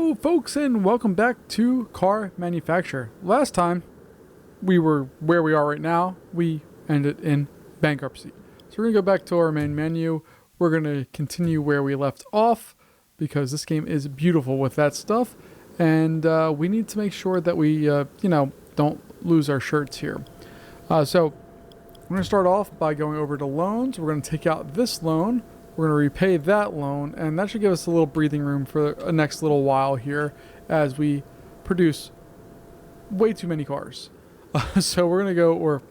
Hello folks and welcome back to Car Manufacturer. Last time we were where we are right now, we ended in bankruptcy. So we're going to go back to our main menu. We're going to continue where we left off because this game is beautiful with that stuff. And we need to make sure that we, don't lose our shirts here. So we're going to start off by going over to loans. We're going to take out this loan. We're going to repay that loan, and that should give us a little breathing room for the next little while here as we produce way too many cars. So we're going to go, or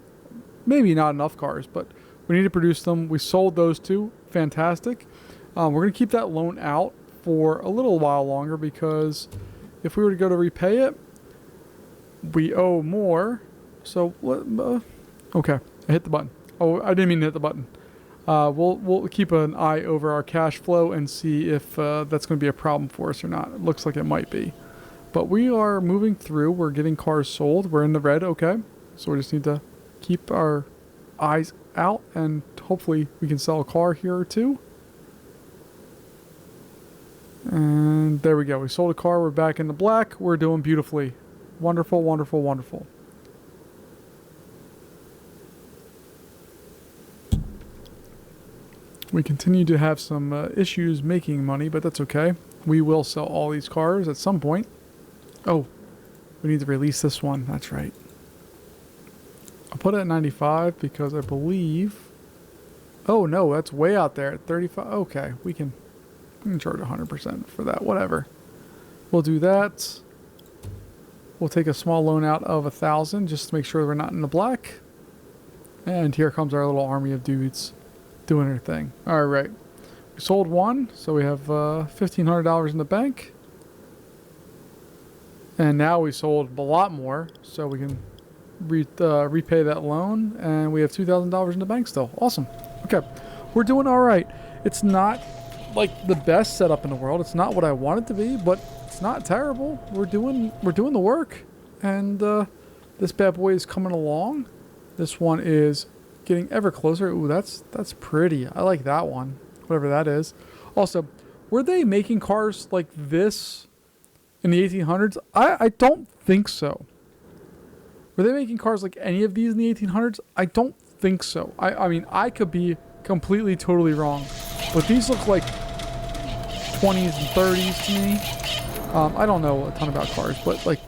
maybe not enough cars, but we need to produce them. We sold those two. Fantastic. We're going to keep that loan out for a little while longer because if we were to go to repay it, we owe more. So, okay, I hit the button. Oh, I didn't mean to hit the button. We'll keep an eye over our cash flow and see if that's going to be a problem for us or not. It looks like it might be. But we are moving through. We're getting cars sold. We're in the red, okay. So we just need to keep our eyes out and hopefully we can sell a car here or two. And there we go. We sold a car. We're back in the black. We're doing beautifully. Wonderful, wonderful, wonderful. We continue to have some issues making money, but that's okay. We will sell all these cars at some point. Oh, we need to release this one. That's right. I'll put it at 95 because I believe... Oh, no, that's way out there at 35. Okay, we can charge 100% for that. Whatever. We'll do that. We'll take a small loan out of 1,000 just to make sure we're not in the black. And here comes our little army of dudes doing their thing. All right, we sold one, so we have $1,500 in the bank, and now we sold a lot more, so we can repay that loan, and we have $2,000 in the bank still. Awesome. Okay, we're doing all right. It's not like the best setup in the world. It's not what I want it to be, but it's not terrible. We're doing the work, and this bad boy is coming along. This one is getting ever closer. Ooh, that's pretty. I like that one, whatever that is. Also, were they making cars like this in the 1800s? I don't think so. Were they making cars like any of these in the 1800s? I don't think so. I mean, I could be completely, totally wrong, but these look like 20s and 30s to me. I don't know a ton about cars, but like,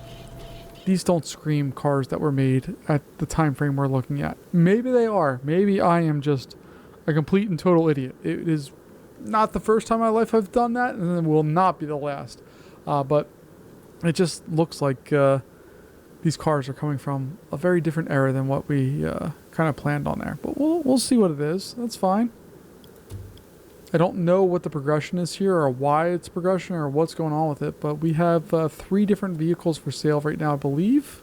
these don't scream cars that were made at the time frame we're looking at. Maybe they are. Maybe I am just a complete and total idiot. It is not the first time in my life I've done that, and it will not be the last. But it just looks like these cars are coming from a very different era than what we kind of planned on there. But we'll see what it is. That's fine. I don't know what the progression is here or why it's progression or what's going on with it, but we have 3 different vehicles for sale right now, I believe.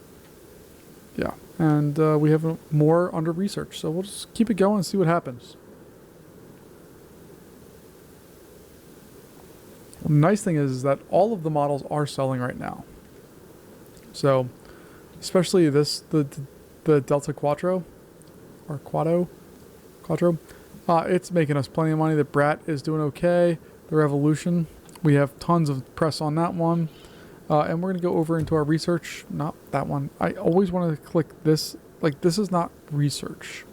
Yeah, and we have more under research, so we'll just keep it going and see what happens. The nice thing is that all of the models are selling right now. So, especially the Delta Quattro, or Quattro. It's making us plenty of money. The Brat is doing okay. The Revolution, we have tons of press on that one. And we're going to go over into our research. Not that one. I always want to click this. Like, this is not research.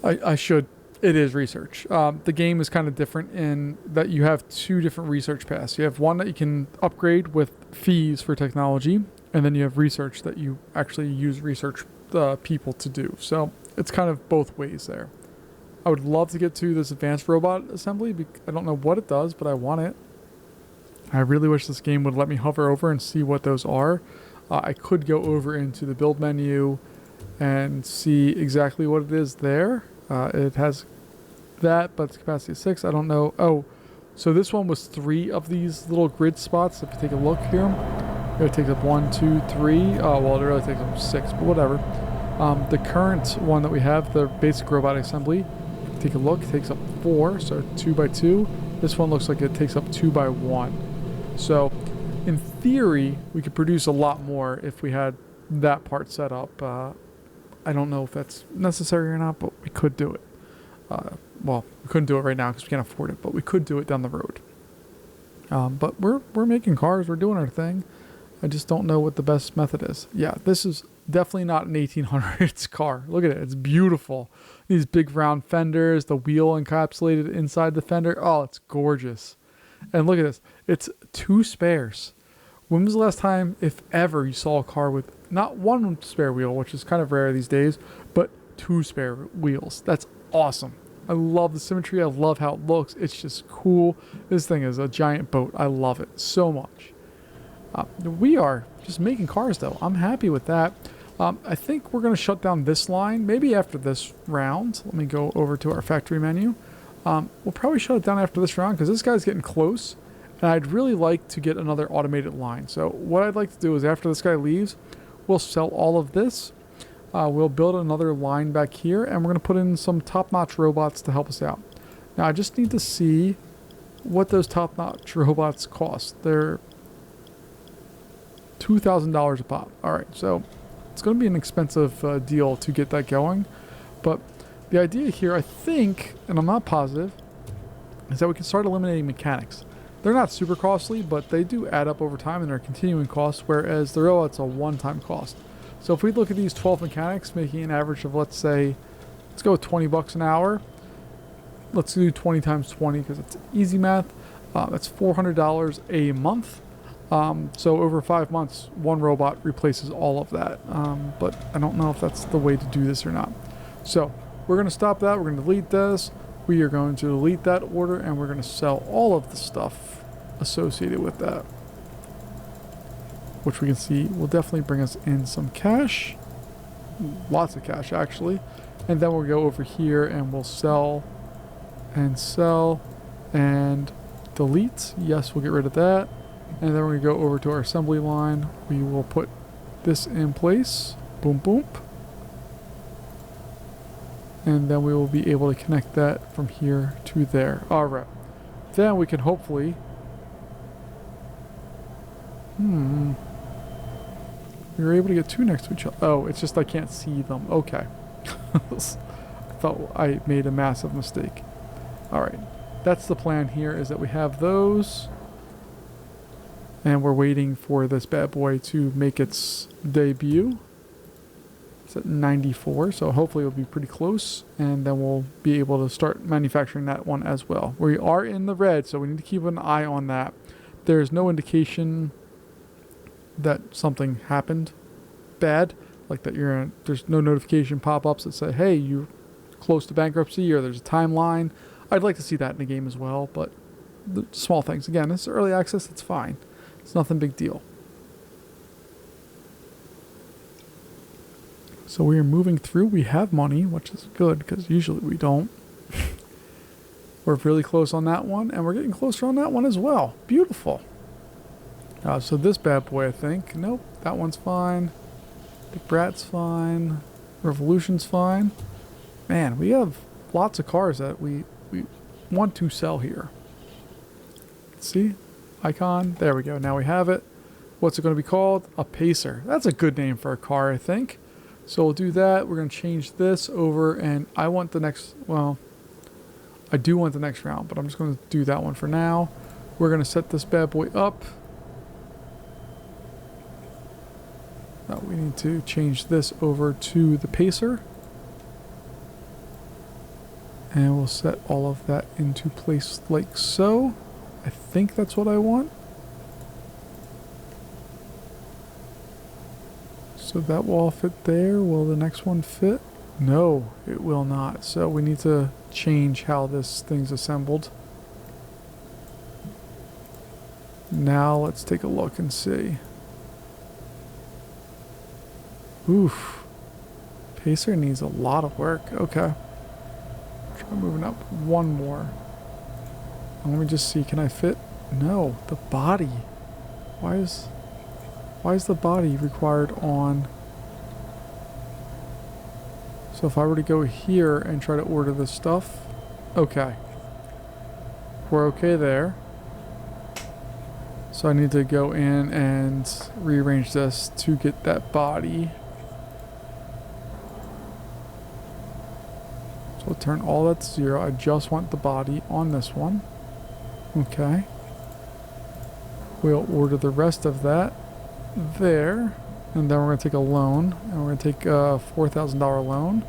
I should. It is research. The game is kind of different in that you have 2 different research paths. You have one that you can upgrade with fees for technology. And then you have research that you actually use research people to do. So it's kind of both ways there. I would love to get to this advanced robot assembly. I don't know what it does, but I want it. I really wish this game would let me hover over and see what those are. I could go over into the build menu and see exactly what it is there. It has that, but it's capacity of 6. I don't know. Oh, so this one was 3 of these little grid spots. If you take a look here, it takes up 1, 2, 3. Oh, well, it really takes up 6, but whatever. The current one that we have, the basic robot assembly, take a look, takes up 4, so 2 by 2. This one looks like it takes up 2 by 1. So, in theory, we could produce a lot more if we had that part set up. I don't know if that's necessary or not, but we could do it. Well, we couldn't do it right now because we can't afford it, but we could do it down the road. But we're making cars. We're doing our thing. I just don't know what the best method is. Yeah, this is definitely not an 1800s car. Look at it. It's beautiful. These big round fenders, the wheel encapsulated inside the fender. Oh, it's gorgeous. And look at this. It's 2 spares. When was the last time, if ever, you saw a car with not 1 spare wheel, which is kind of rare these days, but 2 spare wheels? That's awesome. I love the symmetry. I love how it looks. It's just cool. This thing is a giant boat. I love it so much. We are just making cars, though. I'm happy with that. I think we're going to shut down this line, maybe after this round. Let me go over to our factory menu. We'll probably shut it down after this round because this guy's getting close. And I'd really like to get another automated line. So what I'd like to do is after this guy leaves, we'll sell all of this. We'll build another line back here, and we're going to put in some top-notch robots to help us out. Now, I just need to see what those top-notch robots cost. They're $2,000 a pop. All right, so it's going to be an expensive deal to get that going. But the idea here, I think, and I'm not positive, is that we can start eliminating mechanics. They're not super costly, but they do add up over time and they're continuing costs, whereas the robot's a one-time cost. So if we look at these 12 mechanics, making an average of, let's say, let's go with 20 bucks an hour. Let's do 20 times 20 because it's easy math. That's $400 a month. So over 5 months, 1 robot replaces all of that. But I don't know if that's the way to do this or not. So we're going to stop that. We're going to delete this. We are going to delete that order, and we're going to sell all of the stuff associated with that, which we can see will definitely bring us in some cash. Lots of cash, actually. And then we'll go over here and we'll sell and delete. Yes, we'll get rid of that. And then we're going to go over to our assembly line. We will put this in place. Boom, boom. And then we will be able to connect that from here to there. All right. Then we can hopefully... We were able to get 2 next to each other. Oh, it's just I can't see them. Okay. I thought I made a massive mistake. All right. That's the plan here, is that we have those. And we're waiting for this bad boy to make its debut. It's at 94, so hopefully it'll be pretty close. And then we'll be able to start manufacturing that one as well. We are in the red, so we need to keep an eye on that. There's no indication that something happened bad, like that there's no notification pop-ups that say, hey, you're close to bankruptcy, or there's a timeline. I'd like to see that in the game as well, but the small things. Again, it's early access, it's fine. It's nothing big deal. So we are moving through. We have money, which is good, because usually we don't. We're really close on that one, and we're getting closer on that one as well. Beautiful. So this bad boy, I think. Nope, that one's fine. The Brat's fine. Revolution's fine. Man, we have lots of cars that we want to sell here. Let's see. Icon. There we go. Now we have it. What's it going to be called? A Pacer. That's a good name for a car, I think. So we'll do that. We're going to change this over, and I want the next... Well, I do want the next round, but I'm just going to do that one for now. We're going to set this bad boy up. Now we need to change this over to the Pacer. And we'll set all of that into place like so. I think that's what I want. So that will all fit there. Will the next one fit? No, it will not. So we need to change how this thing's assembled. Now let's take a look and see. Oof. Pacer needs a lot of work. Okay. Try moving up one more. Let me just see, can I fit? No, the body. Why is the body required on? So if I were to go here and try to order this stuff, okay. We're okay there. So I need to go in and rearrange this to get that body. So I'll turn all that to 0. I just want the body on this one. Okay. We'll order the rest of that there. And then we're going to take a loan. And we're going to take a $4,000 loan.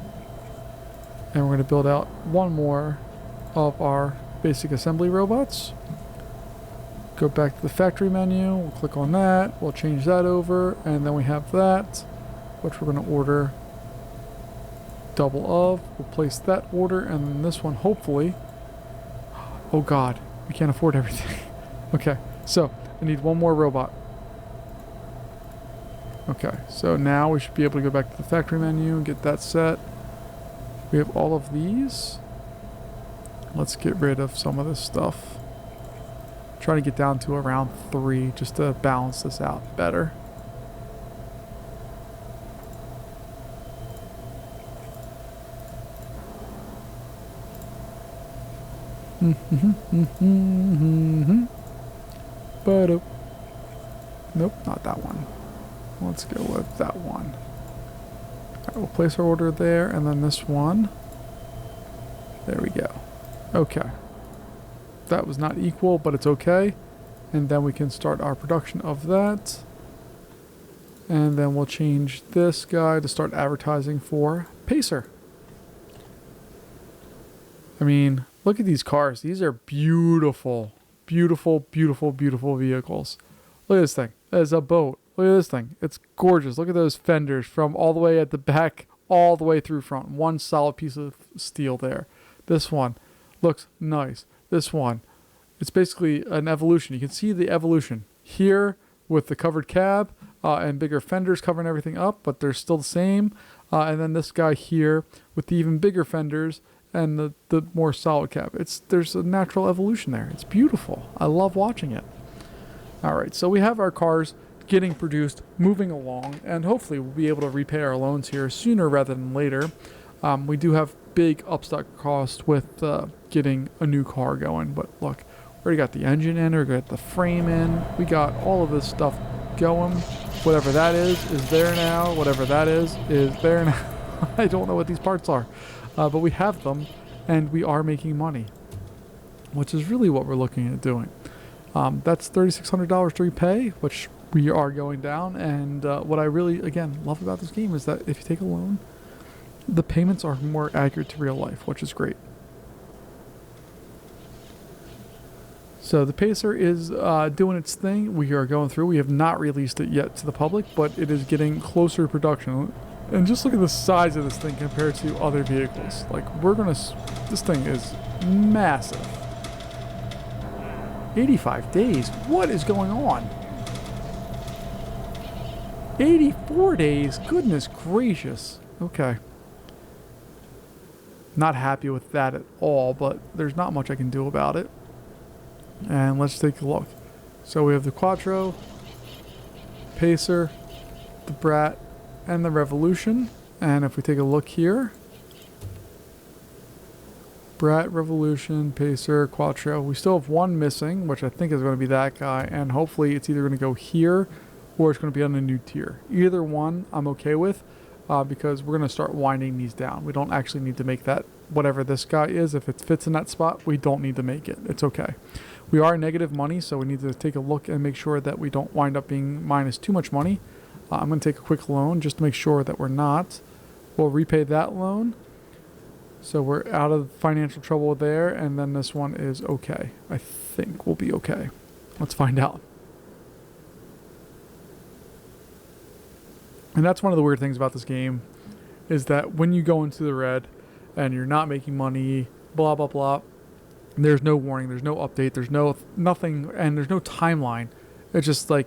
And we're going to build out one more of our basic assembly robots. Go back to the factory menu. We'll click on that. We'll change that over. And then we have that, which we're going to order double of. We'll place that order. And then this one, hopefully. Oh, God. We can't afford everything. Okay. So, I need one more robot. Okay. So, now we should be able to go back to the factory menu and get that set. We have all of these. Let's get rid of some of this stuff. Try to get down to around 3 just to balance this out better. But nope, not that one. Let's go with that one. Alright, we'll place our order there, and then this one. There we go. Okay. That was not equal, but it's okay. And then we can start our production of that. And then we'll change this guy to start advertising for Pacer. I mean, look at these cars. These are beautiful. Beautiful, beautiful, beautiful vehicles. Look at this thing. That is a boat. Look at this thing. It's gorgeous. Look at those fenders from all the way at the back, all the way through front. One solid piece of steel there. This one looks nice. This one, it's basically an evolution. You can see the evolution here with the covered cab and bigger fenders covering everything up, but they're still the same. And then this guy here with the even bigger fenders and the more solid cab. There's a natural evolution there. It's beautiful. I love watching it. All right, so we have our cars getting produced, moving along, and hopefully we'll be able to repay our loans here sooner rather than later. We do have big upstock costs with getting a new car going, but look, we already got the engine in, we got the frame in, we got all of this stuff going. Whatever that is there now. Whatever that is there now. I don't know what these parts are, but we have them, and we are making money, which is really what we're looking at doing. That's $3,600 to repay, which we are going down. And what I really, again, love about this game is that if you take a loan, the payments are more accurate to real life, which is great. So the Pacer is doing its thing. We are going through. We have not released it yet to the public, but it is getting closer to production. And just look at the size of this thing compared to other vehicles. Like, this thing is massive. 85 days. What is going on? 84 days. Goodness gracious. Okay. Not happy with that at all, but there's not much I can do about it. And let's take a look. So we have the Quattro, Pacer, the Brat, and the Revolution. And if we take a look here, Brat, Revolution, Pacer, Quattro. We still have one missing, which I think is going to be that guy. And hopefully it's either going to go here or it's going to be on a new tier. Either one I'm okay with because we're going to start winding these down. We don't actually need to make that whatever this guy is. If it fits in that spot, we don't need to make it. It's okay. We are negative money, so we need to take a look and make sure that we don't wind up being minus too much money. I'm going to take a quick loan just to make sure that we're not. We'll repay that loan. So we're out of financial trouble there, and then this one is okay. I think we'll be okay. Let's find out. And that's one of the weird things about this game, is that when you go into the red and you're not making money, blah, blah, blah, there's no warning, there's no update, there's nothing, and there's no timeline. It's just like,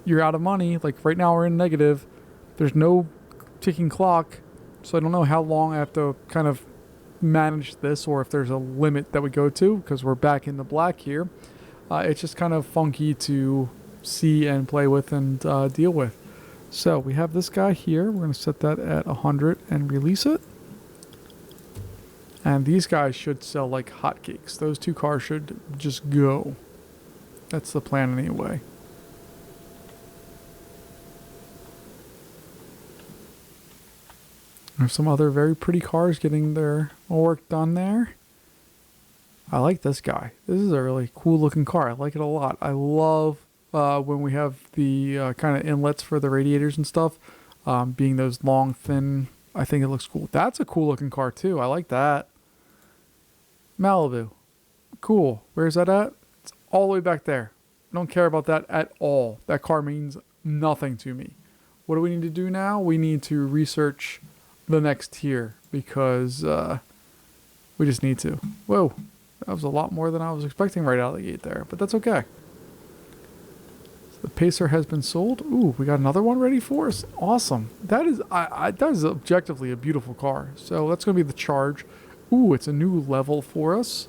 you're out of money. Like right now we're in negative. There's no ticking clock. So I don't know how long I have to kind of manage this, or if there's a limit that we go to, because we're back in the black here. It's just kind of funky to see and play with and deal with. So we have this guy here. We're going to set that at 100 and release it. And these guys should sell like hotcakes. Those two cars should just go. That's the plan anyway. There's some other very pretty cars getting their work done there. I like this guy. This is a really cool looking car. I like it a lot. I love when we have the kind of inlets for the radiators and stuff, being those long, thin. I think it looks cool. That's a cool looking car too. I like that. Malibu. Cool. Where's that at? It's all the way back there. I don't care about that at all. That car means nothing to me. What do we need to do now? We need to research the next tier because we just need to. Whoa. That was a lot more than I was expecting right out of the gate there, but that's okay. So the Pacer has been sold. Ooh, we got another one ready for us. Awesome. That is that is objectively a beautiful car. So that's going to be the Charge. Ooh, it's a new level for us.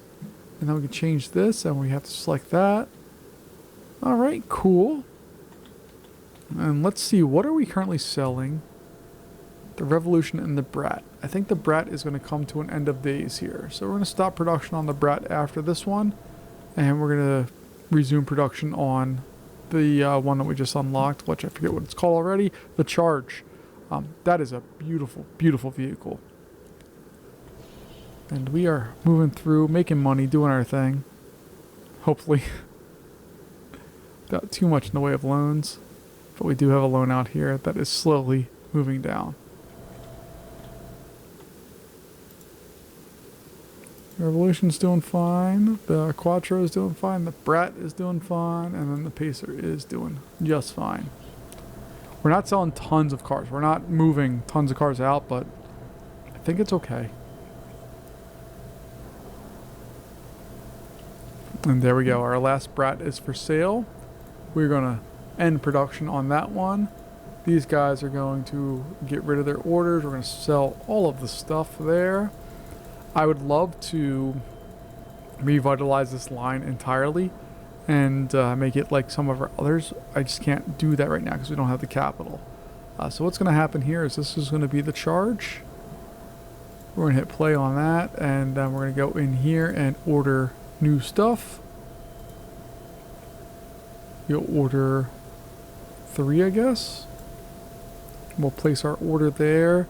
And then we can change this, and we have to select that. All right, cool. And let's see, what are we currently selling? The Revolution and the Brat. I think the Brat is going to come to an end of days here. So we're going to stop production on the Brat after this one. And we're going to resume production on the one that we just unlocked, which I forget what it's called already. The Charge. That is a beautiful, beautiful vehicle. And we are moving through, making money, doing our thing. Hopefully. Not too much in the way of loans. But we do have a loan out here that is slowly moving down. The Revolution's doing fine. The Quattro is doing fine. The Brat is doing fine. And then the Pacer is doing just fine. We're not selling tons of cars. We're not moving tons of cars out, but I think it's okay. And there we go. Our last Brat is for sale. We're going to end production on that one. These guys are going to get rid of their orders. We're going to sell all of the stuff there. I would love to revitalize this line entirely and make it like some of our others. I just can't do that right now because we don't have the capital. So what's going to happen here is this is going to be the Charge. We're going to hit play on that, and we're going to go in here and order new stuff. You'll order 3, I guess. We'll place our order there,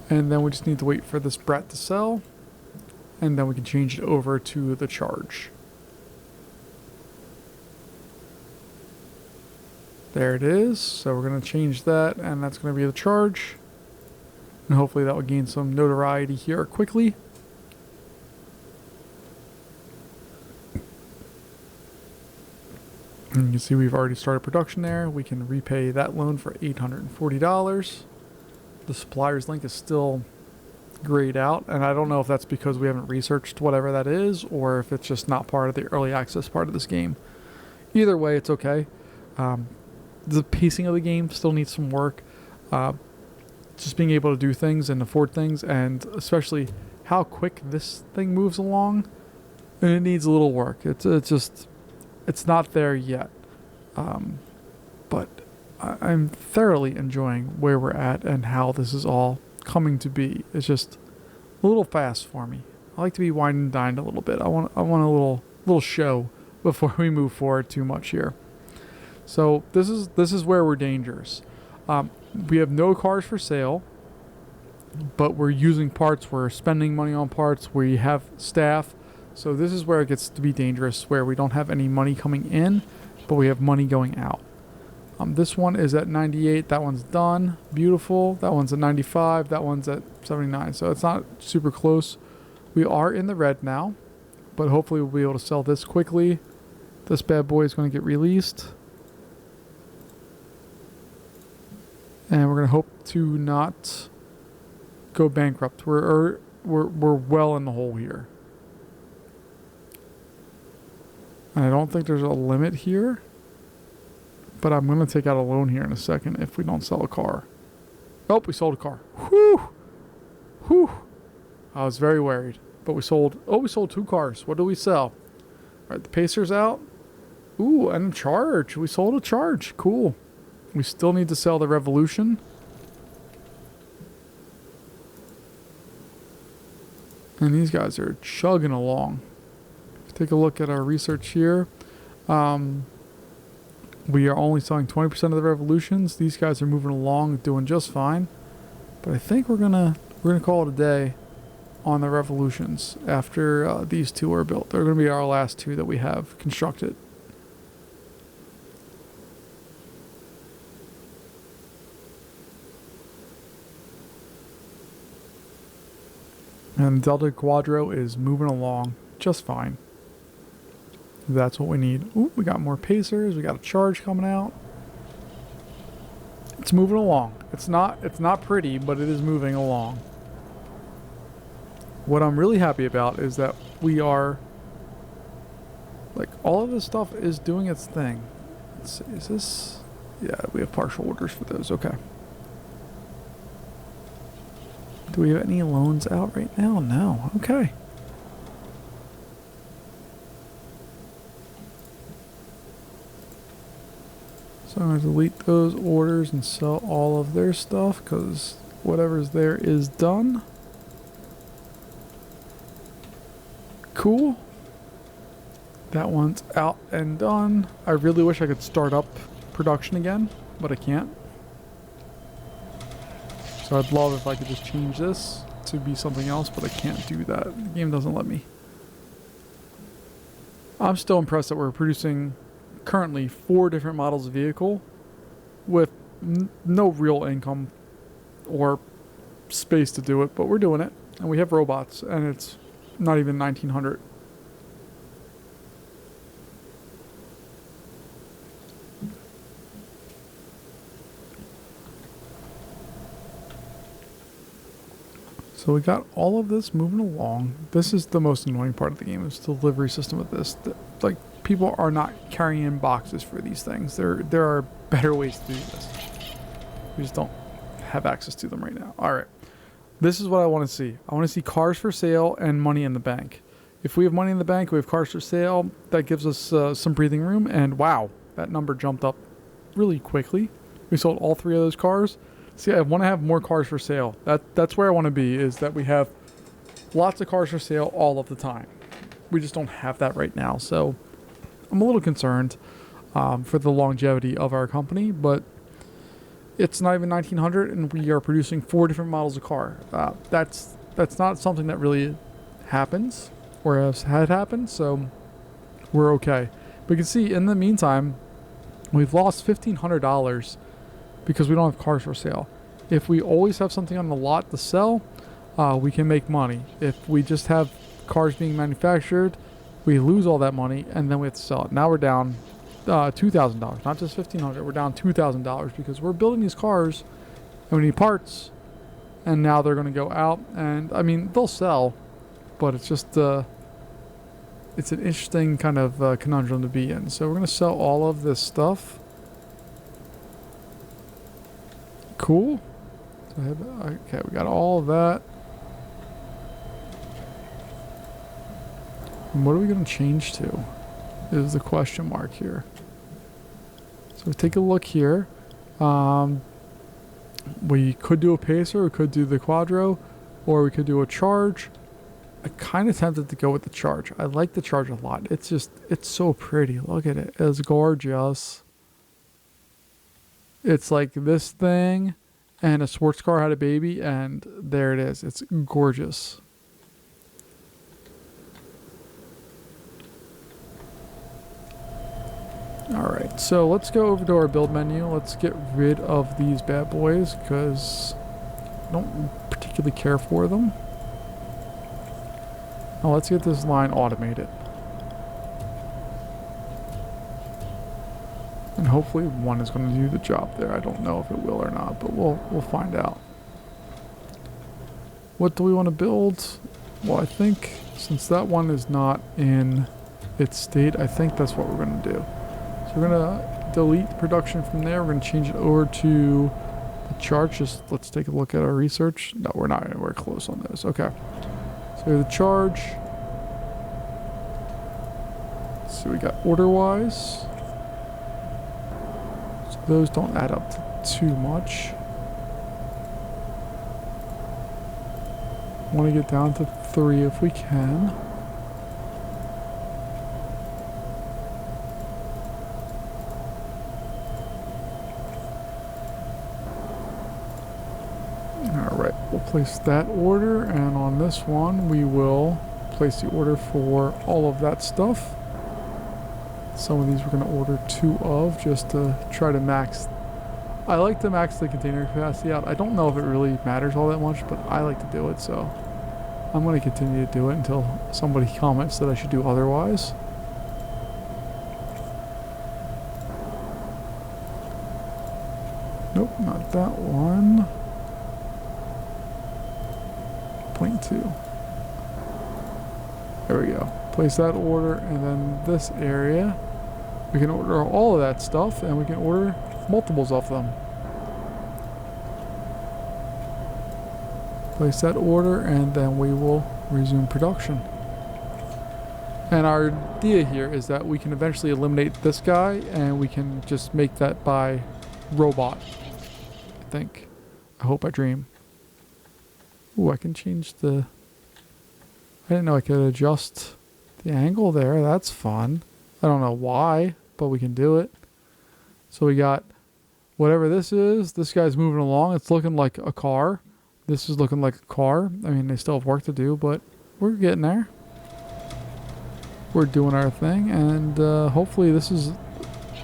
and then we just need to wait for this Brat to sell, and then we can change it over to the Charge. There it is. So we're going to change that, and that's going to be the Charge, and hopefully that will gain some notoriety here quickly. And you can see we've already started production there. We can repay that loan for $840. The supplier's link is still grayed out, and I don't know if that's because we haven't researched whatever that is, or if it's just not part of the early access part of this game. Either way, it's okay. The pacing of the game still needs some work. Just being able to do things and afford things, and especially how quick this thing moves along, and it needs a little work. It's not there yet, but I'm thoroughly enjoying where we're at and how this is all coming to be. It's just a little fast for me. I like to be wined and dined a little bit. I want a little show before we move forward too much here. So this is where we're dangerous. We have no cars for sale, but we're using parts. We're spending money on parts. We have staff. So this is where it gets to be dangerous, where we don't have any money coming in, but we have money going out. This one is at 98. That one's done. Beautiful. That one's at 95. That one's at 79. So it's not super close. We are in the red now, but hopefully we'll be able to sell this quickly. This bad boy is going to get released. And we're going to hope to not go bankrupt. We're well in the hole here. And I don't think there's a limit here, but I'm going to take out a loan here in a second if we don't sell a car. Oh, we sold a car. Whew. Whew. I was very worried, but we sold 2 cars. What do we sell? All right, the Pacer's out. Ooh, and a Charge. We sold a Charge. Cool. We still need to sell the Revolution. And these guys are chugging along. Take a look at our research here. We are only selling 20% of the Revolutions. These guys are moving along, doing just fine. But I think we're gonna call it a day on the Revolutions after these 2 are built. They're gonna be our last 2 that we have constructed. And Delta Quadro is moving along just fine. That's what we need. Ooh, we got more pacers. We got a charge coming out. It's moving along. It's not pretty, but it is moving along. What I'm really happy about is that we are, like, all of this stuff is doing its thing. Let's see, is this? Yeah, we have partial orders for those. Okay. Do we have any loans out right now? No. Okay. So I'm going to delete those orders and sell all of their stuff because whatever's there is done. Cool. That one's out and done. I really wish I could start up production again, but I can't. So I'd love if I could just change this to be something else, but I can't do that. The game doesn't let me. I'm still impressed that we're producing currently 4 different models of vehicle with no real income or space to do it, but we're doing it. And we have robots, and it's not even 1900. So we got all of this moving along. This is the most annoying part of the game, is the delivery system of this. Like, people are not carrying in boxes for these things. There are better ways to do this. We just don't have access to them right now. All right. This is what I want to see. I want to see cars for sale and money in the bank. If we have money in the bank, we have cars for sale, that gives us some breathing room. And wow, that number jumped up really quickly. We sold all 3 of those cars. See, I want to have more cars for sale. That's where I want to be, is that we have lots of cars for sale all of the time. We just don't have that right now. So I'm a little concerned for the longevity of our company, but it's not even 1900 and we are producing 4 different models of car. That's not something that really happens or has had happened, so we're okay. But you can see in the meantime, we've lost $1,500 because we don't have cars for sale. If we always have something on the lot to sell, we can make money. If we just have cars being manufactured, we lose all that money and then we have to sell it. Now we're down $2,000, not just $1,500. We're down $2,000 because we're building these cars and we need parts, and now they're going to go out, and I mean, they'll sell, but it's just it's an interesting kind of conundrum to be in. So we're going to sell all of this stuff. Cool. So okay, we got all of that. And what are we going to change to is the question mark here. So take a look here. We could do a pacer, we could do the quadro, or we could do a charge. I kind of tempted to go with the charge. I like the charge a lot. It's so pretty. Look at it. It's gorgeous. It's like this thing and a sports car had a baby, and there it is. It's gorgeous. Alright, so let's go over to our build menu. Let's get rid of these bad boys because I don't particularly care for them. Now let's get this line automated. And hopefully one is going to do the job there. I don't know if it will or not, but we'll find out. What do we want to build? Well, I think since that one is not in its state, I think that's what we're going to do. So we're going to delete production from there. We're going to change it over to the charge. Just let's take a look at our research. No, we're not anywhere close on those. Okay. So the charge. So we got order-wise. So those don't add up to too much. Want to get down to 3 if we can. Alright, we'll place that order, and on this one we will place the order for all of that stuff. Some of these we're going to order 2 of just to try to max. I like to max the container capacity out. I don't know if it really matters all that much, but I like to do it, so I'm going to continue to do it until somebody comments that I should do otherwise. Nope, not that one. 0.2. There we go. Place that order, and then this area, we can order all of that stuff, and we can order multiples of them. Place that order, and then we will resume production. And our idea here is that we can eventually eliminate this guy, and we can just make that by robot. I think. I hope I dream. Ooh, I can change the... I didn't know I could adjust the angle there. That's fun. I don't know why, but we can do it. So we got whatever this is. This guy's moving along. It's looking like a car. This is looking like a car. I mean, they still have work to do, but we're getting there. We're doing our thing, and hopefully this is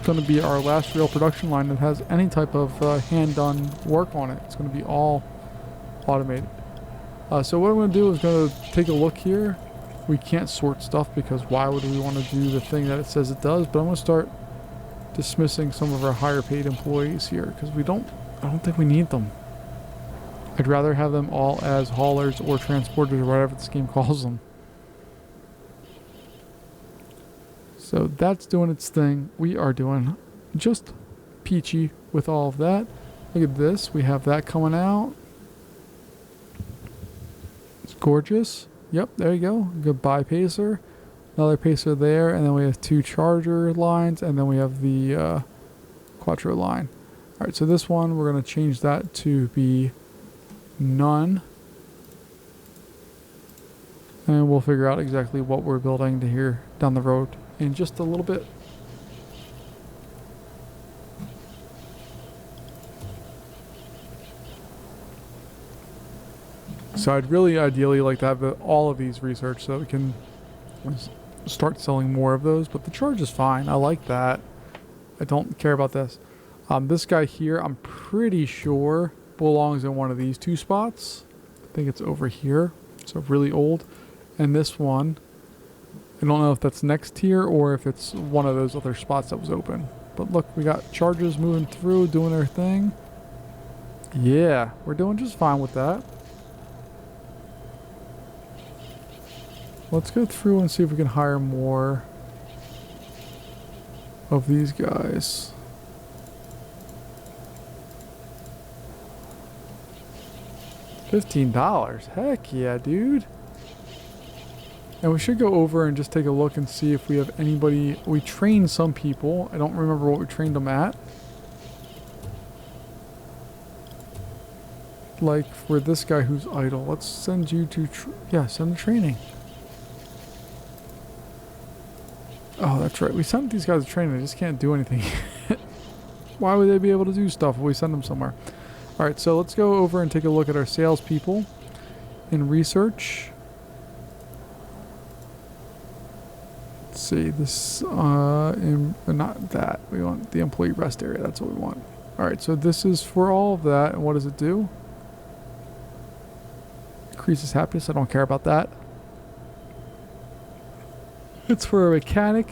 going to be our last real production line that has any type of hand-done work on it. It's going to be all automated. So what I'm going to do is going to take a look here. We can't sort stuff because why would we want to do the thing that it says it does? But I'm going to start dismissing some of our higher paid employees here because I don't think we need them. I'd rather have them all as haulers or transporters or whatever this game calls them. So that's doing its thing. We are doing just peachy with all of that. Look at this. We have that coming out. It's gorgeous. Yep, there you go. Goodbye pacer. Another pacer there. And then we have 2 charger lines. And then we have the quattro line. Alright, so this one, we're going to change that to be none. And we'll figure out exactly what we're building to here down the road in just a little bit. So I'd really ideally like to have all of these researched so we can start selling more of those, but the charge is fine. I like that. I don't care about this. This guy here, I'm pretty sure belongs in one of these 2 spots. I think it's over here. So really old. And this one, I don't know if that's next tier or if it's one of those other spots that was open. But look, we got charges moving through, doing their thing. Yeah, we're doing just fine with that. Let's go through and see if we can hire more of these guys. $15. Heck yeah, dude. And we should go over and just take a look and see if we have anybody. We trained some people. I don't remember what we trained them at. Like for this guy who's idle. Let's send you to... send to training. Oh, that's right. We sent these guys to training. They just can't do anything. Why would they be able to do stuff if we send them somewhere? Alright, so let's go over and take a look at our salespeople in research. Let's see, this, not that. We want the employee rest area. That's what we want. Alright, so this is for all of that. And what does it do? Increases happiness. I don't care about that. It's for a mechanic.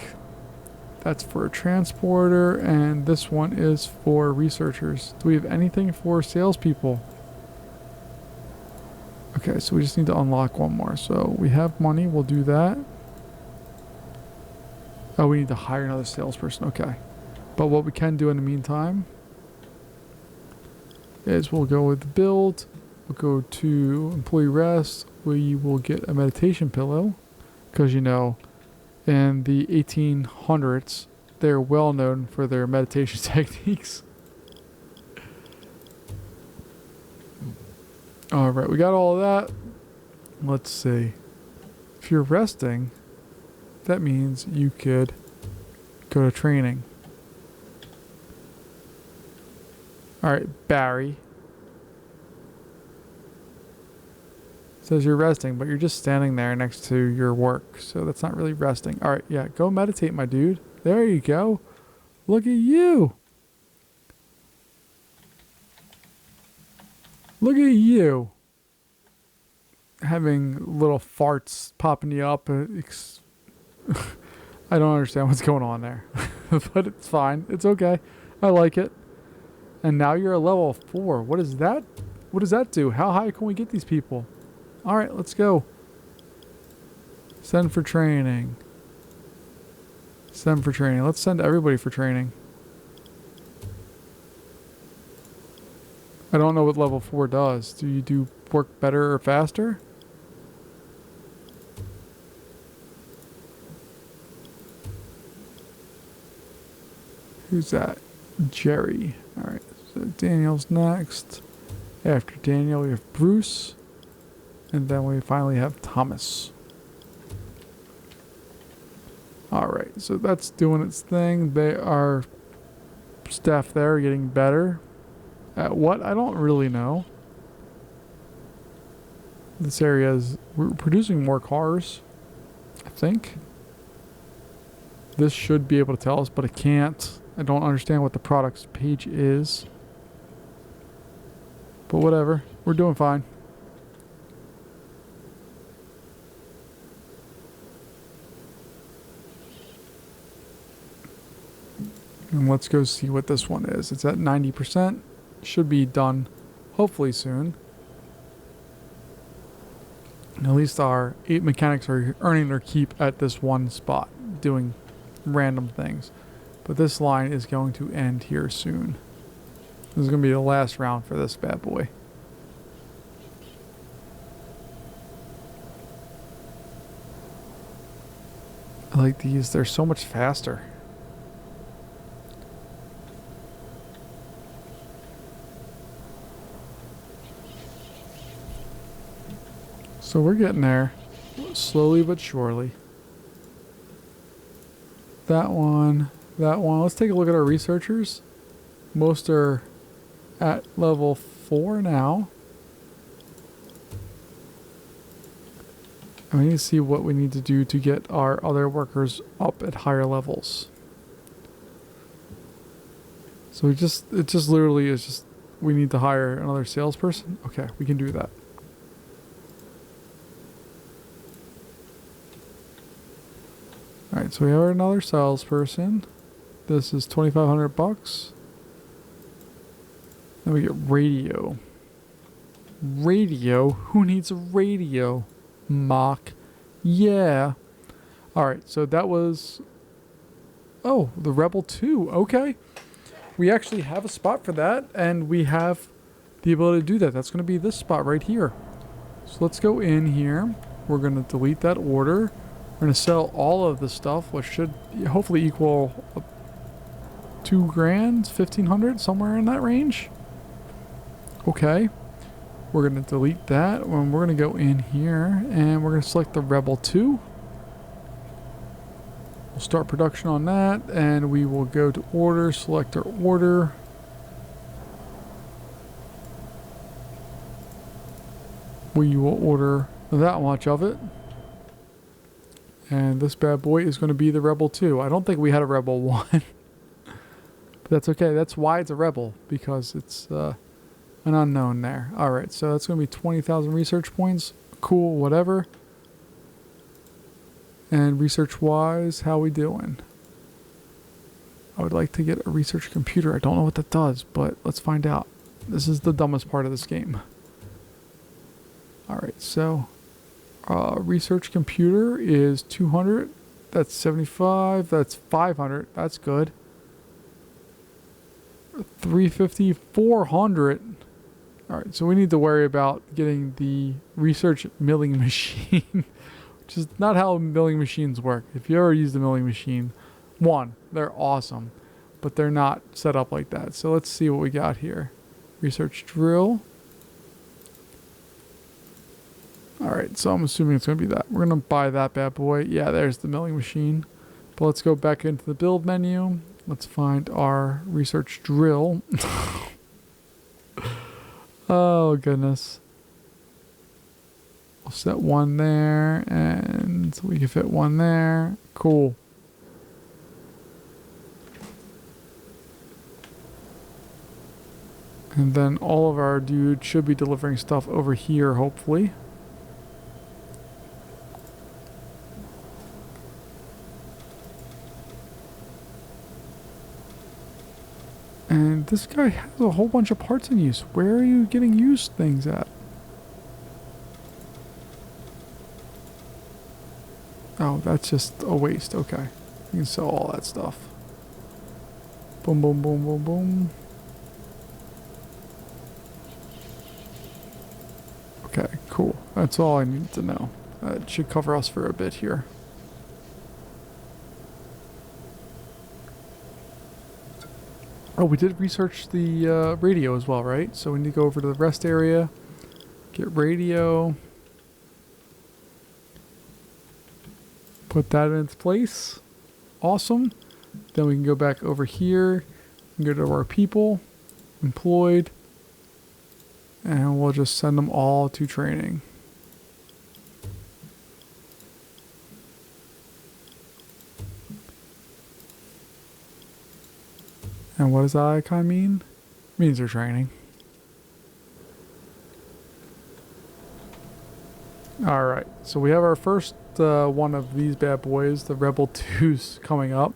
That's for a transporter. And this one is for researchers. Do we have anything for salespeople? Okay, so we just need to unlock one more. So we have money. We'll do that. Oh, we need to hire another salesperson. Okay. But what we can do in the meantime is we'll go with build. We'll go to employee rest. We will get a meditation pillow. Because, you know, in the 1800s, they're well known for their meditation techniques. Alright, we got all of that. Let's see. If you're resting, that means you could go to training. Alright, Barry. Says you're resting, but you're just standing there next to your work. So that's not really resting. Alright, yeah, go meditate, my dude. There you go. Look at you. Look at you. having little farts popping you up. I don't understand what's going on there, but it's fine. It's okay. I like it. And now you're a level 4. What is that? What does that do? How high can we get these people? All right, let's go. Send for training. Send for training. Let's send everybody for training. I don't know what level 4 does. Do you do work better or faster? Who's that? Jerry. All right. So Daniel's next. After Daniel, we have Bruce. And then we finally have Thomas. All right. So that's doing its thing. They are staff there getting better. At what? I don't really know. This area is... We're producing more cars. I think. This should be able to tell us, but it can't. I don't understand what the products page is. But whatever. We're doing fine. And let's go see what this one is. It's at 90%. Should be done hopefully soon. And at least our 8 mechanics are earning their keep at this one spot, doing random things. But this line is going to end here soon. This is going to be the last round for this bad boy. I like these. They're so much faster. So we're getting there. Slowly but surely. That one. That one. Let's take a look at our researchers. Most are at level 4 now. And we need to see what we need to do to get our other workers up at higher levels. So it just literally is just, we need to hire another salesperson. Okay, we can do that. Alright, so we have another salesperson. This is $2,500. Then we get radio. Radio? Who needs a radio? Mock. Yeah. Alright, so that was... Oh, the Rebel 2. Okay. We actually have a spot for that, and we have the ability to do that. That's going to be this spot right here. So let's go in here. We're going to delete that order. We're going to sell all of the stuff, which should hopefully equal $2,000, $1,500, somewhere in that range. Okay. We're going to delete that, and we're going to go in here, and we're going to select the Rebel 2. We'll start production on that, and we will go to order, select our order. We will order that much of it. And this bad boy is going to be the Rebel 2. I don't think we had a Rebel 1. But that's okay. That's why it's a Rebel. Because it's an unknown there. Alright, so that's going to be 20,000 research points. Cool, whatever. And research-wise, how we doing? I would like to get a research computer. I don't know what that does, but let's find out. This is the dumbest part of this game. Alright, so... research computer is 200. That's 75. That's 500. That's good. 350, 400. All right, so we need to worry about getting the research milling machine, which is not how milling machines work. If you ever used a milling machine, one, they're awesome, but they're not set up like that. So let's see what we got here. Research drill. Alright, so I'm assuming it's going to be that. We're going to buy that bad boy. Yeah, there's the milling machine. But let's go back into the build menu. Let's find our research drill. Oh, goodness. We'll set one there, and we can fit one there. Cool. And then all of our dudes should be delivering stuff over here, hopefully. And this guy has a whole bunch of parts in use. Where are you getting used things at? Oh, that's just a waste. Okay. You can sell all that stuff. Boom, boom, boom, boom, boom. Okay, cool. That's all I need to know. That should cover us for a bit here. Oh, we did research the radio as well, right? So we need to go over to the rest area, get radio, put that in its place. Awesome. Then we can go back over here and go to our people, employed, and we'll just send them all to training. And what does that icon mean? It means they're training. Alright, so we have our first one of these bad boys, the Rebel 2s, coming up.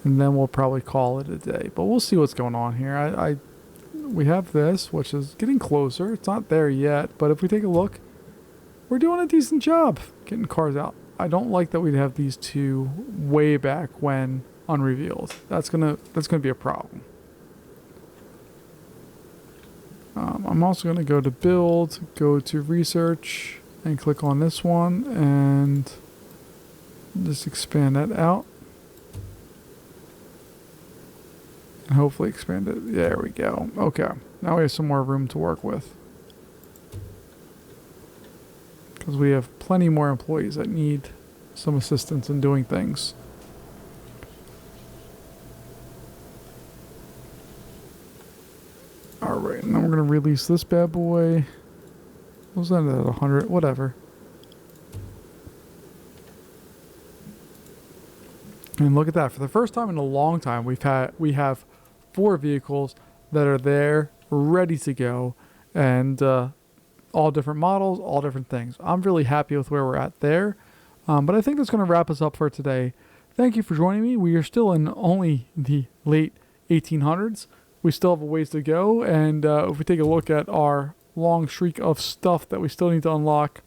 And then we'll probably call it a day. But we'll see what's going on here. We have this, which is getting closer. It's not there yet, but if we take a look, we're doing a decent job getting cars out. I don't like that we'd have these two way back when unrevealed. That's gonna be a problem. I'm also gonna go to build, go to research, and click on this one, and just expand that out. And hopefully expand it. There we go. Okay, now we have some more room to work with. Because we have plenty more employees that need some assistance in doing things. Alright, now we're going to release this bad boy. What was that at 100? Whatever. And look at that. For the first time in a long time, we have 4 vehicles that are there, ready to go, and all different models, all different things. I'm really happy with where we're at there. But I think that's going to wrap us up for today. Thank you for joining me. We are still in only the late 1800s. We still have a ways to go. And if we take a look at our long streak of stuff that we still need to unlock,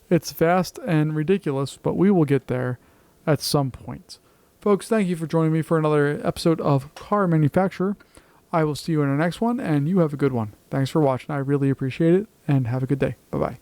it's vast and ridiculous, but we will get there at some point. Folks, thank you for joining me for another episode of Car Manufacturer. I will see you in our next one, and you have a good one. Thanks for watching. I really appreciate it, and have a good day. Bye-bye.